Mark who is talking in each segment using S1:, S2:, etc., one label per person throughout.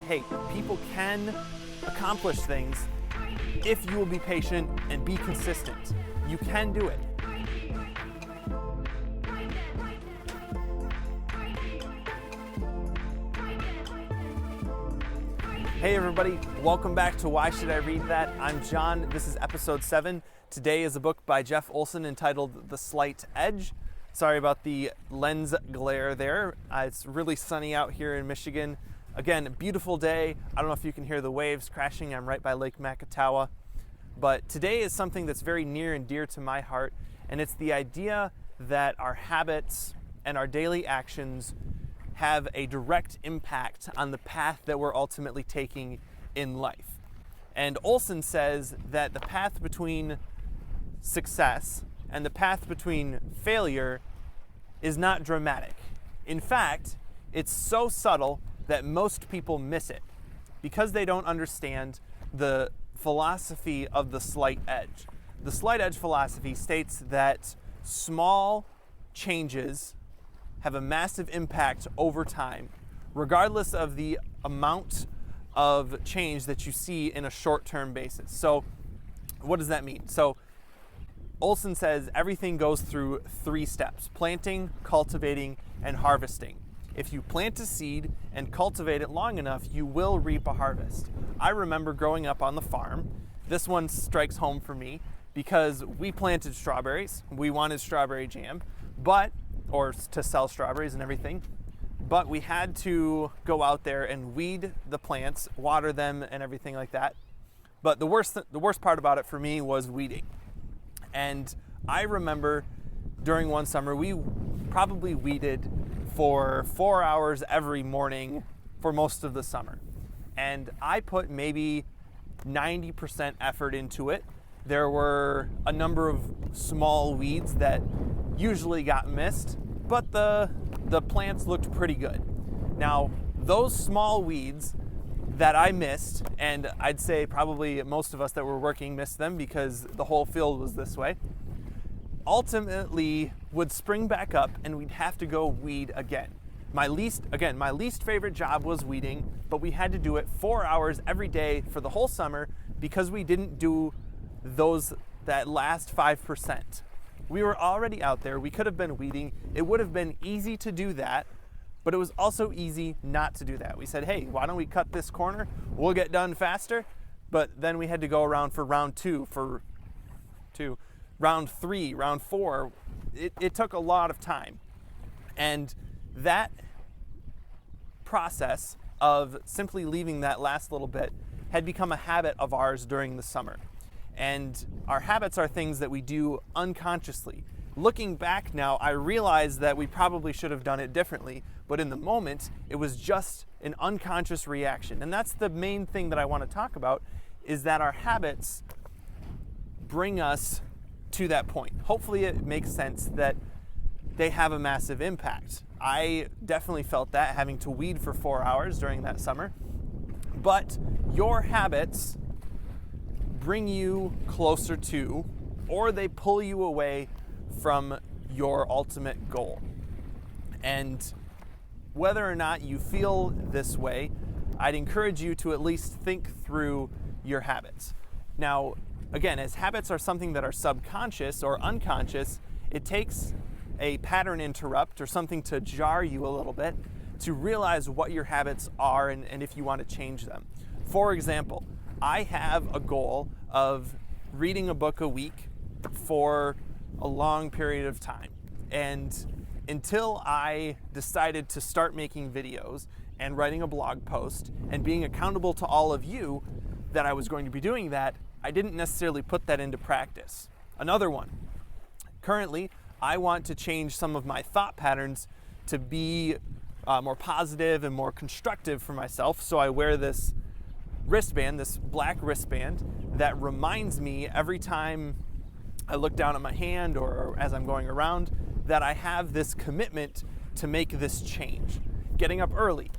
S1: Hey, people can accomplish things if you will be patient and be consistent. You can do it. Hey everybody, welcome back to Why Should I Read That? I'm John, this is episode 7. Today is a book by Jeff Olson entitled The Slight Edge. Sorry about the lens glare there. It's really sunny out here in Michigan. Again, a beautiful day. I don't know if you can hear the waves crashing. I'm right by Lake Makatawa. But today is something that's very near and dear to my heart, and it's the idea that our habits and our daily actions have a direct impact on the path that we're ultimately taking in life. And Olson says that the path between success and the path between failure is not dramatic. In fact, it's so subtle that most people miss it because they don't understand the philosophy of the slight edge. The slight edge philosophy states that small changes have a massive impact over time, regardless of the amount of change that you see in a short-term basis. So what does that mean? So Olson says everything goes through 3 steps: planting, cultivating, and harvesting. If you plant a seed and cultivate it long enough, you will reap a harvest. I remember growing up on the farm. This one strikes home for me because we planted strawberries. We wanted strawberry jam, or to sell strawberries and everything. But we had to go out there and weed the plants, water them and everything like that. But the worst part about it for me was weeding. And I remember during one summer, we probably weeded for 4 hours every morning for most of the summer. And I put maybe 90% effort into it. There were a number of small weeds that usually got missed, but the plants looked pretty good. Now, those small weeds that I missed, and I'd say probably most of us that were working missed them because the whole field was this way, ultimately would spring back up and we'd have to go weed again. My least favorite job was weeding, but we had to do it 4 hours every day for the whole summer because we didn't do that last 5%. We were already out there, we could have been weeding. It would have been easy to do that, but it was also easy not to do that. We said, hey, why don't we cut this corner? We'll get done faster. But then we had to go around for round 2, round 3, round 4. It took a lot of time. And that process of simply leaving that last little bit had become a habit of ours during the summer. And our habits are things that we do unconsciously. Looking back now, I realize that we probably should have done it differently, but in the moment, it was just an unconscious reaction. And that's the main thing that I want to talk about, is that our habits bring us to that point. Hopefully it makes sense that they have a massive impact. I definitely felt that, having to weed for 4 hours during that summer. But your habits bring you closer to, or they pull you away from your ultimate goal. And whether or not you feel this way, I'd encourage you to at least think through your habits. Now, again, as habits are something that are subconscious or unconscious, it takes a pattern interrupt or something to jar you a little bit to realize what your habits are and if you want to change them. For example, I have a goal of reading a book a week for a long period of time. And until I decided to start making videos and writing a blog post and being accountable to all of you that I was going to be doing that, I didn't necessarily put that into practice. Another one. Currently, I want to change some of my thought patterns to be more positive and more constructive for myself. So I wear this wristband, this black wristband, that reminds me every time I look down at my hand or as I'm going around that I have this commitment to make this change. Getting up early,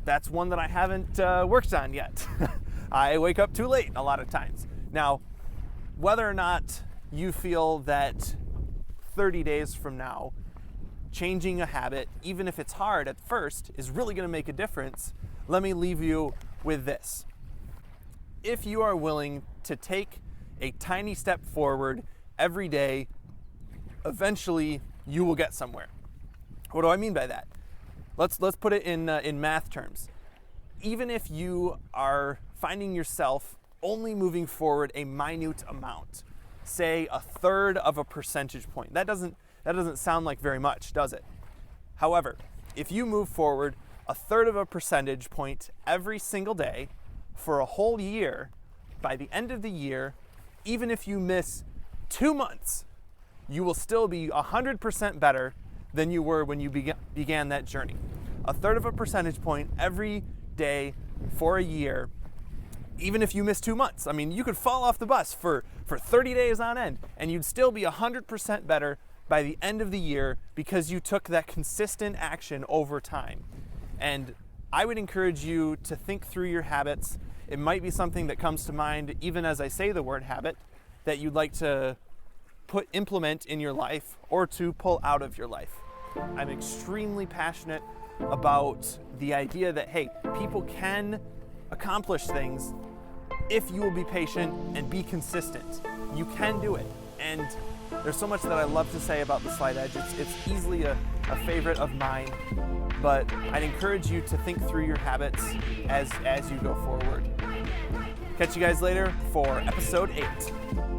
S1: that's one that I haven't worked on yet. I wake up too late a lot of times. Now, whether or not you feel that 30 days from now, changing a habit, even if it's hard at first, is really going to make a difference, let me leave you with this. If you are willing to take a tiny step forward every day, eventually you will get somewhere. What do I mean by that? Let's put it in math terms. Even if you are finding yourself only moving forward a minute amount, say 1/3 of a percentage point, that doesn't sound like very much, does it? However, if you move forward 1/3 of a percentage point every single day for a whole year, by the end of the year, even if you miss 2 months, you will still be 100% better than you were when you began that journey. 1/3 of a percentage point every day for a year, even if you miss 2 months. I mean, you could fall off the bus for 30 days on end, and you'd still be 100% better by the end of the year because you took that consistent action over time. And I would encourage you to think through your habits. It might be something that comes to mind even as I say the word habit that you'd like to implement in your life or to pull out of your life. I'm extremely passionate about the idea that, hey, people can accomplish things if you will be patient and be consistent. You can do it. And there's so much that I love to say about the Slight Edge. It's easily a favorite of mine, but I'd encourage you to think through your habits as you go forward. Catch you guys later for episode 8.